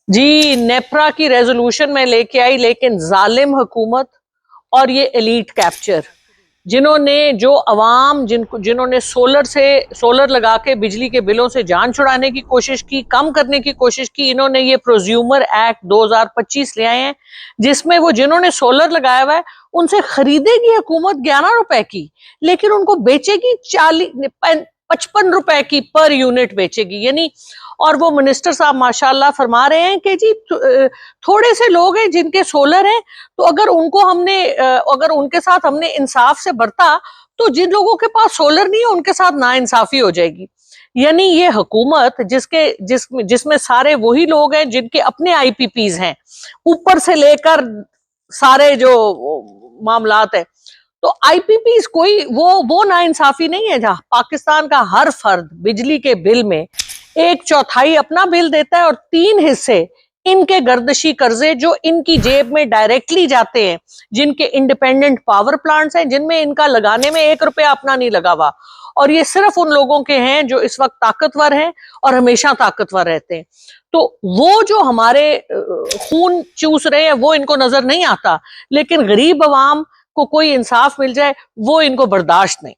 जी, नेप्रा की रेजोल्यूशन में लेके आई, लेकिन जालिम हुकूमत और ये एलीट कैप्चर, जिन्होंने जो अवाम जिन्होंने सोलर लगा के बिजली के बिलों से जान छुड़ाने की कोशिश की, कम करने की कोशिश की, इन्होंने ये प्रोज्यूमर एक्ट 2025 ले आए हैं, जिसमें वो जिन्होंने सोलर लगाया हुआ है उनसे खरीदेगी हुकूमत 11 रुपए की, लेकिन उनको बेचेगी 55 रुपए की पर यूनिट बेचेगी। यानी, और वो मिनिस्टर साहब माशाल्लाह फरमा रहे हैं कि जी थोड़े से लोग हैं जिनके सोलर हैं, तो अगर उनके साथ हमने इंसाफ से बरता तो जिन लोगों के पास सोलर नहीं है उनके साथ नाइंसाफी हो जाएगी। यानी ये हुकूमत जिसमें सारे वही लोग हैं जिनके अपने आईपीपीज हैं, ऊपर से लेकर सारे जो मामलात है, तो आईपीपीज कोई वो नाइंसाफी नहीं है, जहां पाकिस्तान का हर फर्द बिजली के बिल में 1/4 अपना बिल देता है और 3 हिस्से इनके गर्दशी कर्जे जो इनकी जेब में डायरेक्टली जाते हैं, जिनके इंडिपेंडेंट पावर प्लांट्स हैं, जिनमें इनका लगाने में 1 रुपया अपना नहीं लगा हुआ, और ये सिर्फ उन लोगों के हैं जो इस वक्त ताकतवर हैं और हमेशा ताकतवर रहते हैं। तो वो जो हमारे खून चूस रहे हैं वो इनको नजर नहीं आता, लेकिन गरीब अवाम को कोई इंसाफ मिल जाए वो इनको बर्दाश्त नहीं।